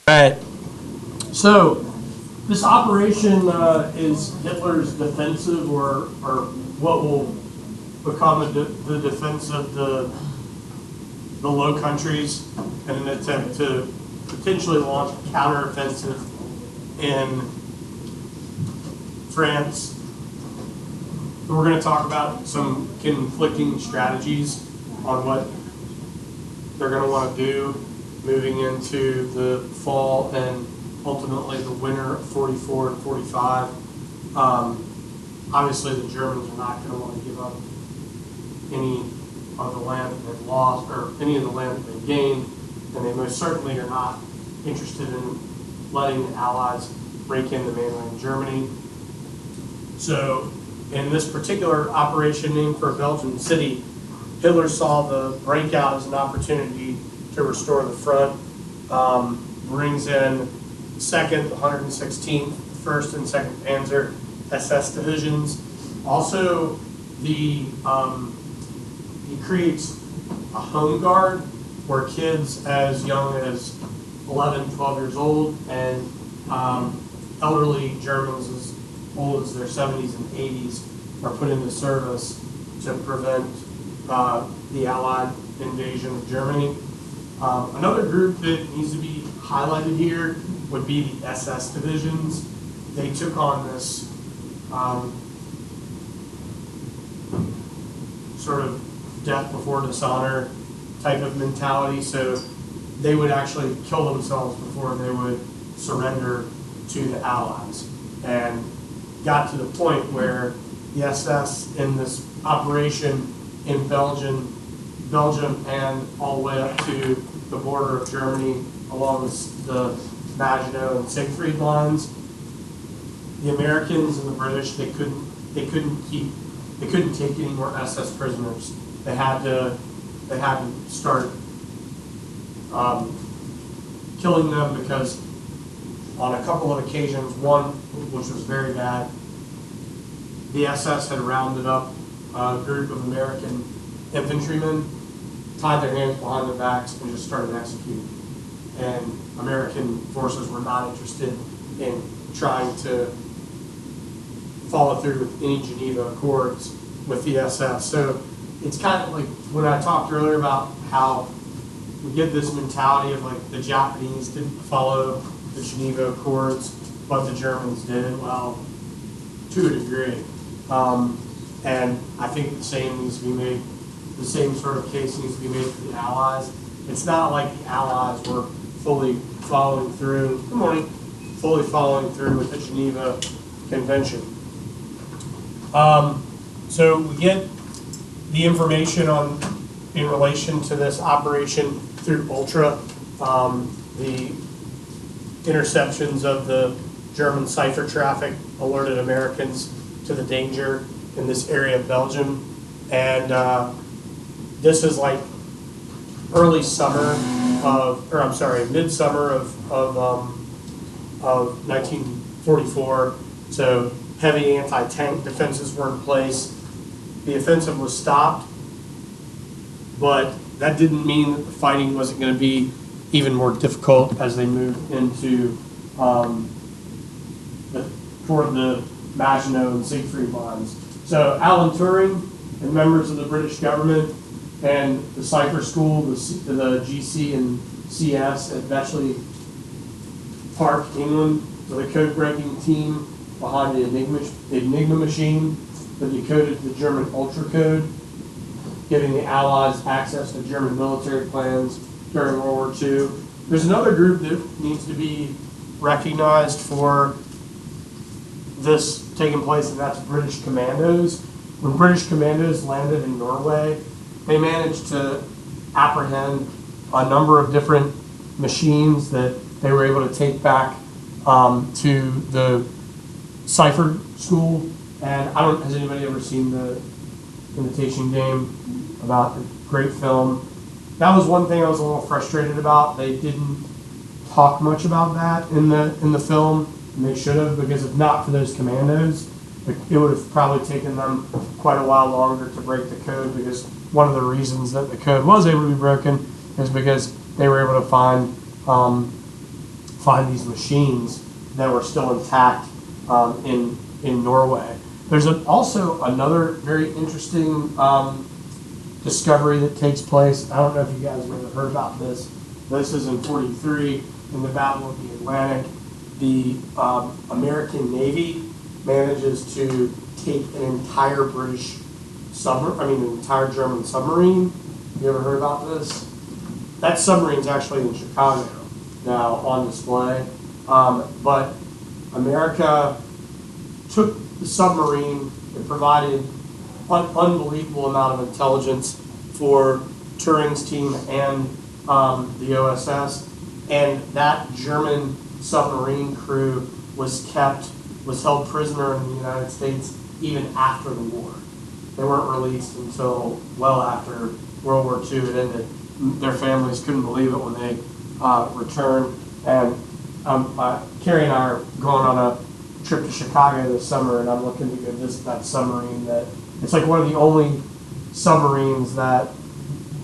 Right. So this operation is Hitler's defensive, or what will become the defense of the Low Countries, in an attempt to potentially launch a counteroffensive in France. We're going to talk about some conflicting strategies on what they're going to want to do moving into the fall and ultimately the winter of 44 and 45. Obviously, the Germans are not going to want to give up any of the land that they've lost, or any of the land that they've gained, and they most certainly are not interested in letting the Allies break into mainland Germany. So, in this particular operation named for a Belgian city, Hitler saw the breakout as an opportunity to restore the front. Brings in 2nd, 116th, 1st and 2nd Panzer SS divisions. Also, he creates a home guard where kids as young as 11, 12 years old and elderly Germans as old as their 70s and 80s are put into service to prevent the Allied invasion of Germany. Another group that needs to be highlighted here would be the SS divisions. They took on this sort of death before dishonor type of mentality, so they would actually kill themselves before they would surrender to the Allies, and got to the point where the SS in this operation in Belgium and all the way up to the border of Germany along the Maginot and Siegfried lines, the Americans and the British, they couldn't take any more SS prisoners. They had to start killing them, because on a couple of occasions, one which was very bad, the SS had rounded up a group of American infantrymen, tied their hands behind their backs, and just started executing. And American forces were not interested in trying to follow through with any Geneva Accords with the SS. So it's kind of like when I talked earlier about how we get this mentality of like the Japanese didn't follow the Geneva Accords, but the Germans did. Well, to a degree. And I think the same needs to be made, the same sort of case needs to be made for the Allies. It's not like the Allies were fully following through, fully following through with the Geneva Convention. So we get the information in relation to this operation through Ultra, the interceptions of the German cipher traffic alerted Americans to the danger in this area of Belgium, and this is like early summer midsummer of 1944. So heavy anti-tank defenses were in place. The offensive was stopped, but that didn't mean that the fighting wasn't going to be even more difficult as they moved into toward the Maginot and Siegfried lines. So Alan Turing and members of the British government and the Cipher School, the GC and CS at Bletchley Park, England, were the code-breaking team behind the Enigma machine that decoded the German Ultra code, giving the Allies access to German military plans during World War II. There's another group that needs to be recognized for this taking place, and that's British commandos. When British commandos landed in Norway, they managed to apprehend a number of different machines that they were able to take back to the Cipher School. And has anybody ever seen the Imitation Game? About a great film. That was one thing I was a little frustrated about. They didn't talk much about that in the film, and they should have, because if not for those commandos, it would have probably taken them quite a while longer to break the code, because one of the reasons that the code was able to be broken is because they were able to find find these machines that were still intact in Norway. There's also another very interesting discovery that takes place. I don't know if you guys have ever heard about this. This is in 43 in the Battle of the Atlantic. The American Navy manages to take an entire an entire German submarine. You ever heard about this? That submarine's actually in Chicago now on display. But America took the submarine and provided an unbelievable amount of intelligence for Turing's team and the OSS. And that German submarine crew was held prisoner in the United States even after the war. They weren't released until well after World War II had ended. Their families couldn't believe it when they returned. And Carrie and I are going on a trip to Chicago this summer, and I'm looking to go visit that submarine. That it's like one of the only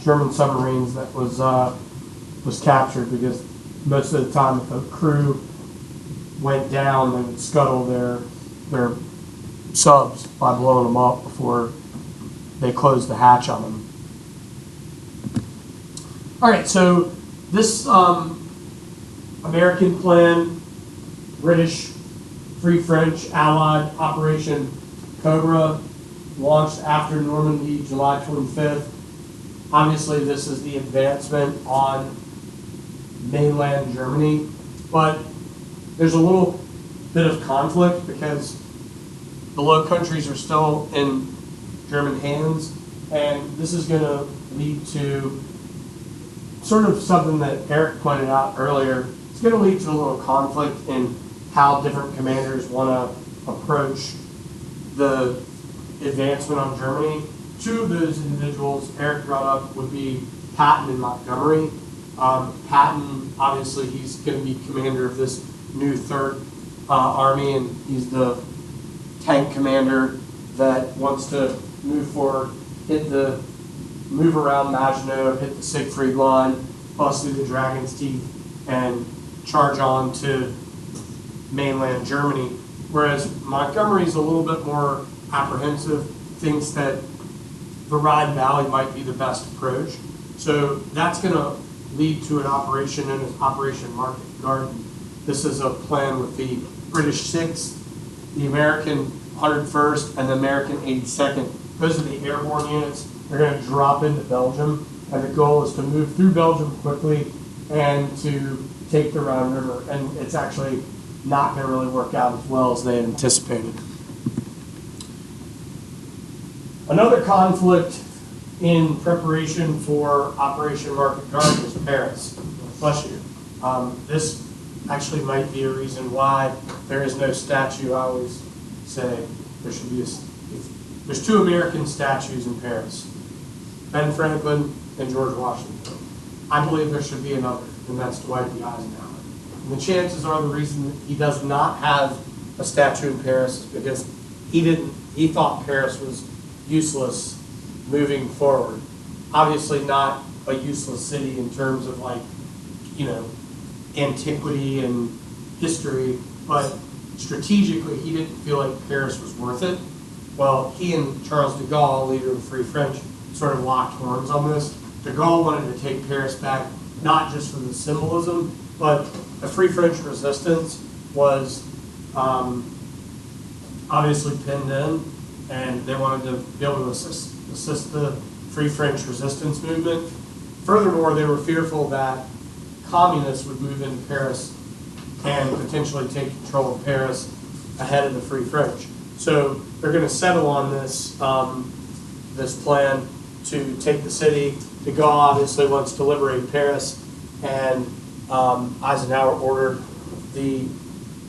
German submarines that was captured, because most of the time if a crew went down, they would scuttle their subs by blowing them up before they closed the hatch on them. All right, so this American plan, British, Free French, Allied Operation Cobra, launched after Normandy, July 25th. Obviously, this is the advancement on mainland Germany, but there's a little bit of conflict because the Low Countries are still in German hands, and this is going to lead to sort of something that Eric pointed out earlier. It's going to lead to a little conflict in how different commanders want to approach the advancement on Germany. Two of those individuals Eric brought up would be Patton and Montgomery. Patton, obviously, he's going to be commander of this new Third Army, and he's the tank commander that wants to move forward, move around Maginot, hit the Siegfried Line, bust through the Dragon's Teeth, and charge on to mainland Germany. Whereas Montgomery's a little bit more apprehensive, thinks that the Rhine Valley might be the best approach. So that's going to lead to an operation known as Operation Market Garden. This is a plan with the British 6th, the American 101st, and the American 82nd. Those are the airborne units. They're going to drop into Belgium, and the goal is to move through Belgium quickly and to take the Rhine River. And it's actually not going to really work out as well as they had anticipated. Another conflict in preparation for Operation Market Garden is Paris. Bless you. This actually might be a reason why there is no statue. I always say there should be there's two American statues in Paris, Ben Franklin and George Washington. I believe there should be another, and that's Dwight D. Eisenhower. And the chances are the reason that he does not have a statue in Paris is because he thought Paris was useless moving forward. Obviously not a useless city in terms of antiquity and history, but strategically he didn't feel like Paris was worth it. Well, he and Charles de Gaulle, leader of the Free French, sort of locked horns on this. De Gaulle wanted to take Paris back, not just for the symbolism, but the Free French resistance was obviously pinned in, and they wanted to be able to assist the Free French resistance movement. Furthermore, they were fearful that communists would move into Paris and potentially take control of Paris ahead of the Free French. So they're going to settle on this this plan to take the city. De Gaulle obviously wants to liberate Paris, and Eisenhower ordered the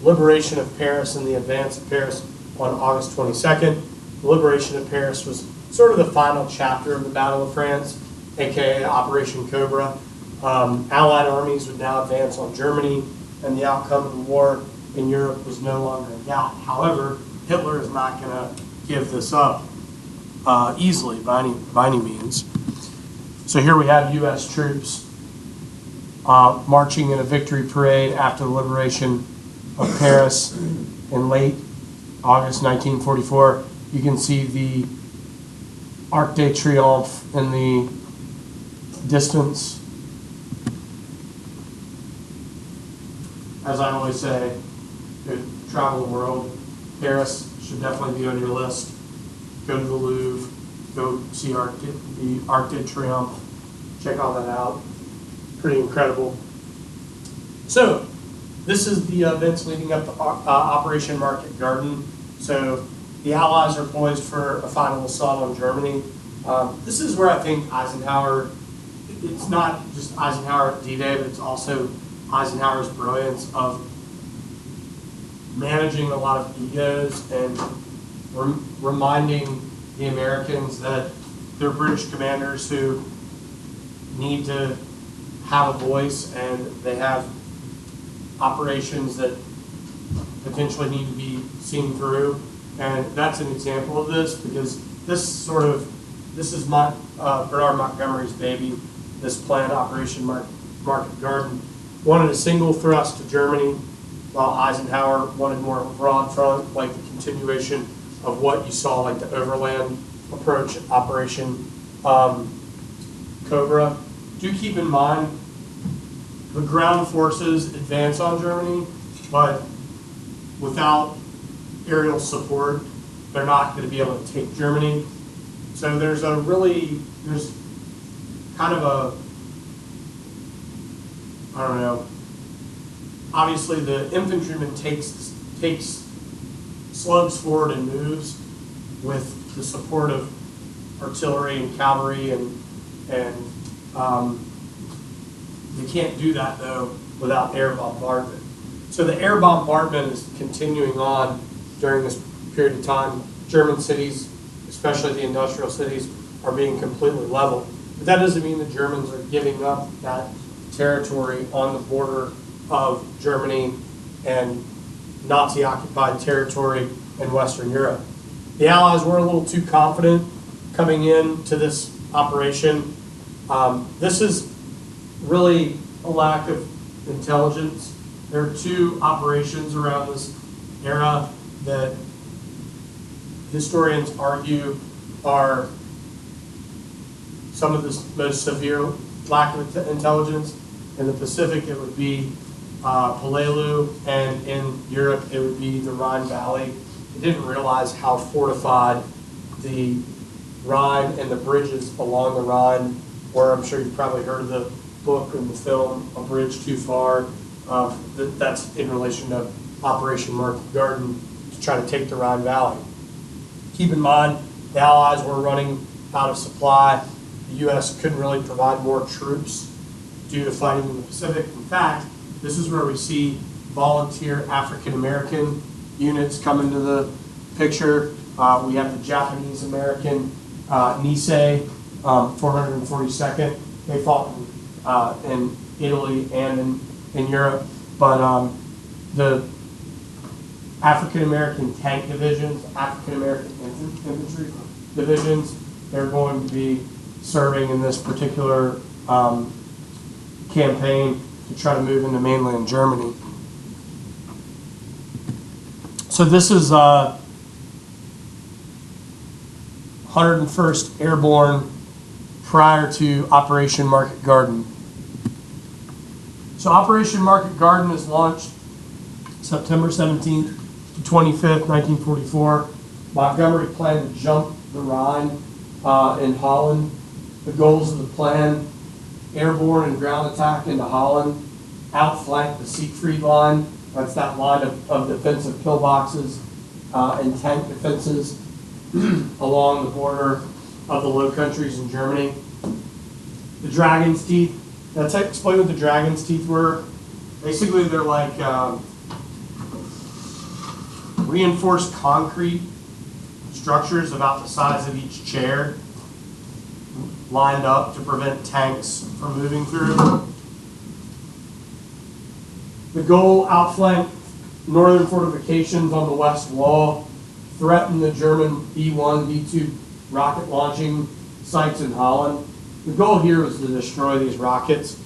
liberation of Paris and the advance of Paris on August 22nd. The liberation of Paris was sort of the final chapter of the Battle of France, aka Operation Cobra. Allied armies would now advance on Germany, and the outcome of the war in Europe was no longer in doubt. However, Hitler is not going to give this up easily by any means. So here we have U.S. troops marching in a victory parade after the liberation of Paris in late August 1944. You can see the Arc de Triomphe in the distance. As I always say, to travel the world, Paris should definitely be on your list. Go to the Louvre, go see the Arc de Triomphe, check all that out. Pretty incredible. So, this is the events leading up to Operation Market Garden. So, the Allies are poised for a final assault on Germany. This is where I think Eisenhower, it's not just Eisenhower at D-Day, but it's also Eisenhower's brilliance of managing a lot of egos and reminding the Americans that they're British commanders who need to have a voice, and they have operations that potentially need to be seen through. And that's an example of this, because this is Bernard Montgomery's baby, this planned Operation Market Garden. Wanted a single thrust to Germany, while Eisenhower wanted more of a broad front, like the continuation of what you saw, like the overland approach, Operation Cobra. Do keep in mind, the ground forces advance on Germany, but without aerial support, they're not going to be able to take Germany. So there's kind of a, I don't know, obviously the infantryman takes slugs forward and moves with the support of artillery and cavalry, and you can't do that though without air bombardment. So the air bombardment is continuing on during this period of time. German cities, especially the industrial cities, are being completely leveled. But that doesn't mean the Germans are giving up that territory on the border of Germany and Nazi-occupied territory in Western Europe. The Allies were a little too confident coming into this operation. This is really a lack of intelligence. There are two operations around this era that historians argue are some of the most severe lack of intelligence. In the Pacific, it would be Peleliu, and in Europe, it would be the Rhine Valley. They didn't realize how fortified the Rhine and the bridges along the Rhine were. I'm sure you've probably heard of the book and the film, A Bridge Too Far. That's in relation to Operation Market Garden, to try to take the Rhine Valley. Keep in mind, the Allies were running out of supply. The U.S. couldn't really provide more troops due to fighting in the Pacific. In fact, this is where we see volunteer African-American units come into the picture. We have the Japanese-American Nisei, 442nd. They fought in Italy and in Europe. But the African-American tank divisions, African-American infantry divisions, they're going to be serving in this particular campaign to try to move into mainland Germany. So this is 101st Airborne prior to Operation Market Garden. So Operation Market Garden is launched September 17th to 25th, 1944. Montgomery planned to jump the Rhine in Holland. The goals of the plan: airborne and ground attack into Holland, outflank the Siegfried line, that's that line of defensive pillboxes and tank defenses along the border of the Low Countries in Germany. The Dragon's Teeth, let's explain what the Dragon's Teeth were. Basically, they're like reinforced concrete structures about the size of each chair, lined up to prevent tanks from moving through. The goal: outflank northern fortifications on the west wall, threaten the German B-1, B-2 rocket launching sites in Holland. The goal here was to destroy these rockets.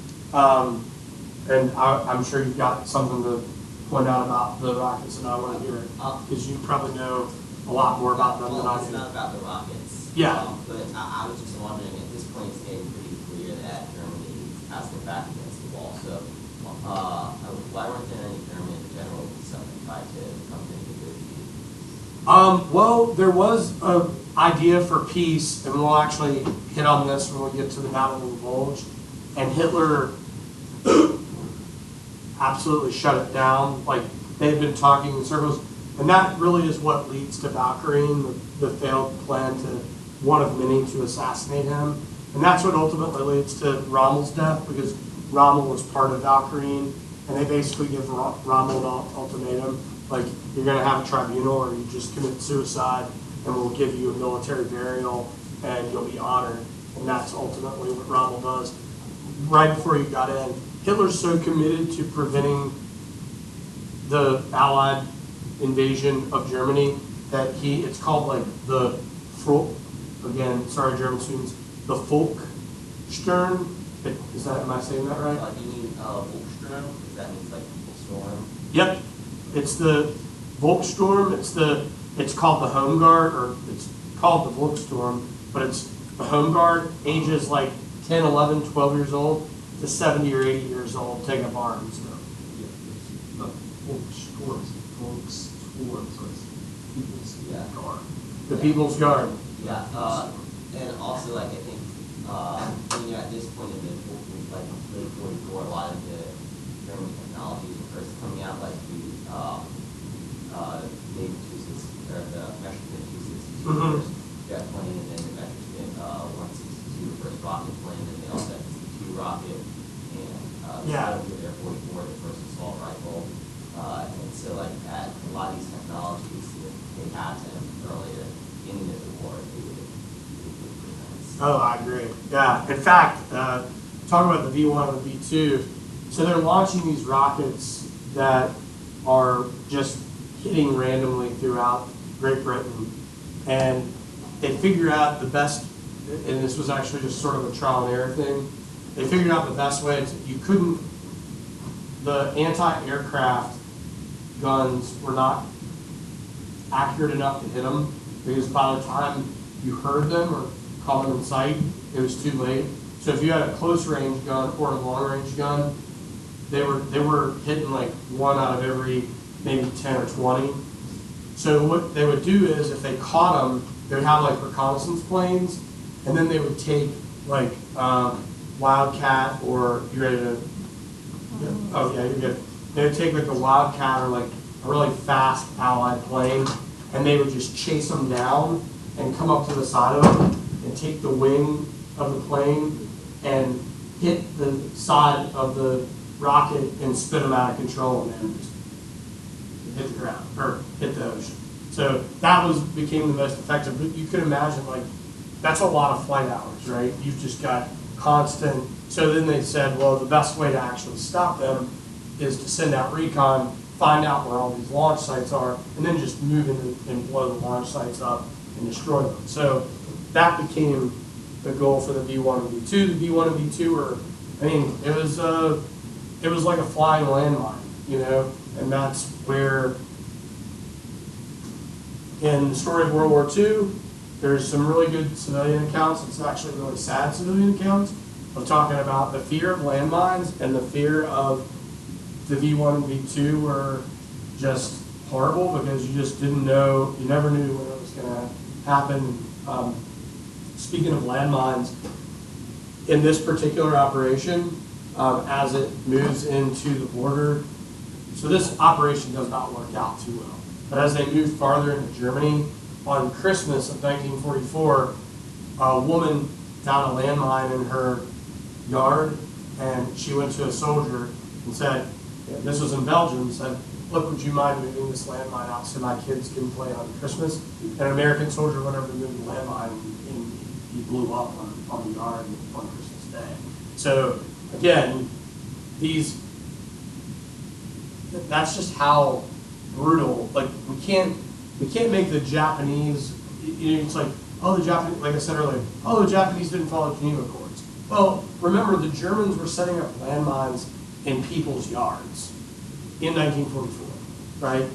And I'm sure you've got something to point out about the rockets, and I want to hear it because you probably know a lot more about them than I It's do. not about the rockets. Yeah. But I was just wondering, at this point, it's getting pretty clear that Germany has their back against the wall. So why weren't there any German generals that tried to come to negotiate? Well, there was an idea for peace, and we'll actually hit on this when we get to the Battle of the Bulge. And Hitler absolutely shut it down. Like, they've been talking in circles. And that really is what leads to Valkyrie, the failed plan to one of many to assassinate him. And that's what ultimately leads to Rommel's death, because Rommel was part of Valkyrie, and they basically give Rommel an ultimatum, like, you're going to have a tribunal or you just commit suicide, and we'll give you a military burial, and you'll be honored. And that's ultimately what Rommel does. Right before he got in, Hitler's so committed to preventing the Allied invasion of Germany that it's called like the again, sorry German students, the Volkssturm. Am I saying that right? You mean Volkssturm? Does that mean like storm? Yep. It's the Volkssturm. It's called the Home Guard, or it's called the Volkssturm, but it's the Home Guard, ages like 10, 11, 12 years old to 70 or 80 years old, take up arms. So. The Volkssturm, so it's People's Guard. The People's Guard. Yeah, and also, like, I think, when you're at this point in the late 44, a lot of the German technologies are first coming out, like the David Tusis, or the Messerschmitt Tusis, jet plane, and then the Messerschmitt 162, the first rocket plane, and they also have the C2 rocket, and the Air 44, the first assault rifle. And so, like, at a lot of these technologies, if they had them earlier in the war, they would prevent. Oh, I agree. Yeah. In fact, talking about the V1 and the V2, so they're launching these rockets that are just hitting randomly throughout Great Britain, and they figure out the best, and this was actually just sort of a trial and error thing, they figured out the best way the anti-aircraft guns were not accurate enough to hit them, because by the time you heard them or caught them in sight, it was too late. So if you had a close range gun or a long range gun, they were hitting like one out of every maybe 10 or 20. So what they would do is, if they caught them, they would have like reconnaissance planes, and then they would take like Wildcat, or you ready to? Oh yeah, you're good. They would take like a Wildcat or like a really fast Allied plane, and they would just chase them down and come up to the side of them and take the wing of the plane and hit the side of the rocket and spin them out of control, and then just hit the ground or hit the ocean. So that became the most effective. But you could imagine, like, that's a lot of flight hours, right? You've just got constant. So then they said, well, the best way to actually stop them is to send out recon, find out where all these launch sites are, and then just move in and blow the launch sites up and destroy them. So that became the goal for the V1 and V2. The V1 and V2 were, I mean, it was like a flying landmine, you know, and that's where, in the story of World War II, there's some really good civilian accounts. It's actually really sad civilian accounts of talking about the fear of landmines and the fear of the V1 and V2 were just horrible, because you just didn't know, you never knew when it was going to happen. Speaking of landmines, in this particular operation, as it moves into the border, so this operation does not work out too well. But as they move farther into Germany, on Christmas of 1944, a woman found a landmine in her yard, and she went to a soldier and said, this was in Belgium, said, look, would you mind moving this landmine out so my kids can play on Christmas? And an American soldier went over to move the landmine, and he blew up on the yard on Christmas Day. So again, that's just how brutal. Like, we can't make the Japanese, you know, it's like, oh, the Japanese, like I said earlier, oh, the Japanese didn't follow Geneva Accords. Well, remember, the Germans were setting up landmines in people's yards in 1944, right?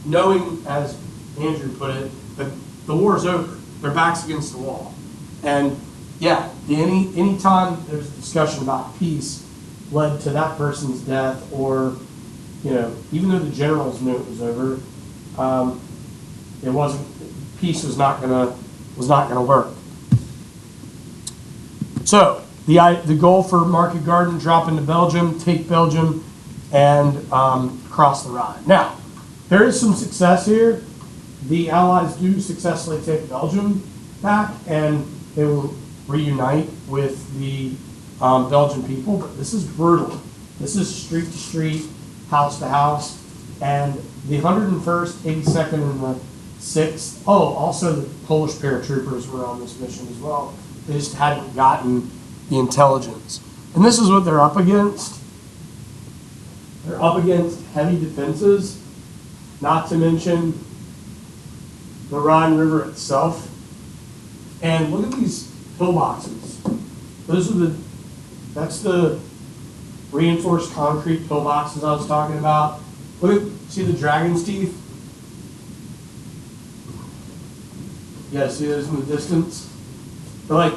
Knowing, as Andrew put it, that the war's over. Their back's against the wall. And yeah, any time there's a discussion about peace led to that person's death, or, you know, even though the generals knew it was over, it wasn't, peace was not gonna work. So the goal for Market Garden: drop into Belgium, take Belgium, and cross the Rhine. Now, there is some success here. The Allies do successfully take Belgium back, and they will reunite with the Belgian people, but this is brutal. This is street to street, house to house, and the 101st, 82nd, and the 6th, also the Polish paratroopers were on this mission as well. They just hadn't gotten the intelligence. And this is what they're up against. They're up against heavy defenses, not to mention the Rhine River itself. And look at these pillboxes. That's the reinforced concrete pillboxes I was talking about. See the dragon's teeth? Yeah, see those in the distance? They're like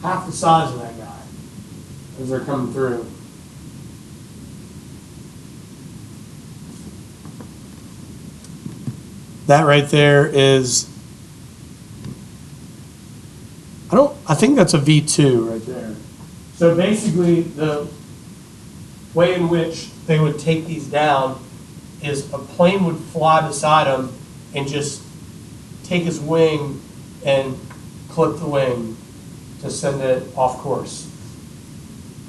half the size of that guy as they're coming through. That right there is, I think that's a V2 right there. So basically the way in which they would take these down is a plane would fly beside them and just take his wing and clip the wing to send it off course.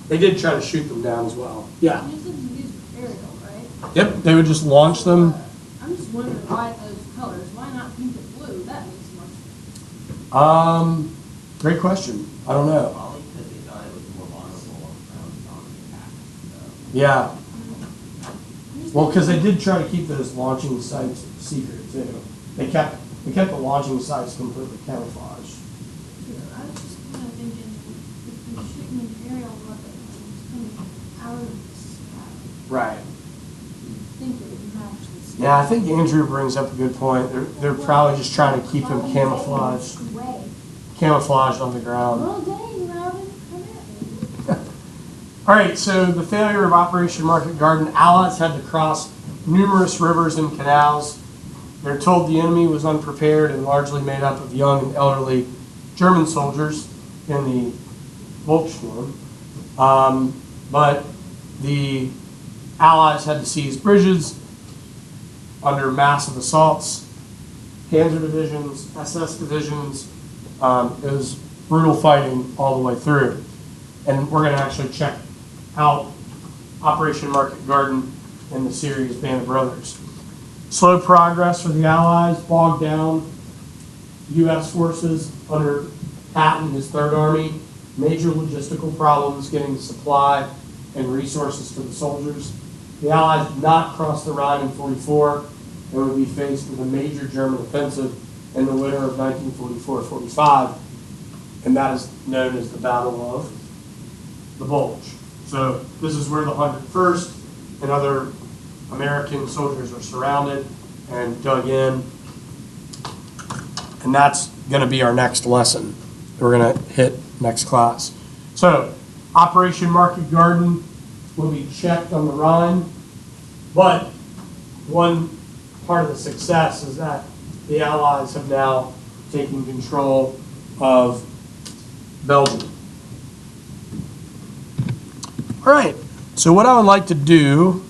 They did try to shoot them down as well. Yeah. You said you used aerial, right? Yep, they would just launch them. I'm just wondering why those colors. Why not paint it blue? That makes more sense. Great question. I don't know. Probably because they thought it was more vulnerable on the attack. So. Yeah. Well, because they did try to keep those launching sites secret too. They kept the launching sites completely camouflaged. I was just kind of thinking, if you're shooting an aerial weapon and it's coming out of the sky, Right. you'd think it would match the sky. Yeah, I think Andrew brings up a good point. They're probably just trying to keep them camouflaged on the ground. Well, dang, Robin, come at me. All right, so the failure of Operation Market Garden, Allies had to cross numerous rivers and canals. They're told the enemy was unprepared and largely made up of young and elderly German soldiers in the Volkssturm. But the Allies had to seize bridges under massive assaults, Panzer divisions, SS divisions. It was brutal fighting all the way through. And we're going to actually check out Operation Market Garden in the series Band of Brothers. Slow progress for the Allies, bogged down U.S. forces under Patton, his Third Army, major logistical problems getting supply and resources to the soldiers. The Allies did not cross the Rhine in 1944 and would be faced with a major German offensive in the winter of 1944-45, and that is known as the Battle of the Bulge. So this is where the 101st and other American soldiers are surrounded and dug in, and that's going to be our next lesson we're going to hit next class. So Operation Market Garden will be checked on the Rhine, but one part of the success is that the Allies have now taken control of Belgium. All right, so what I would like to do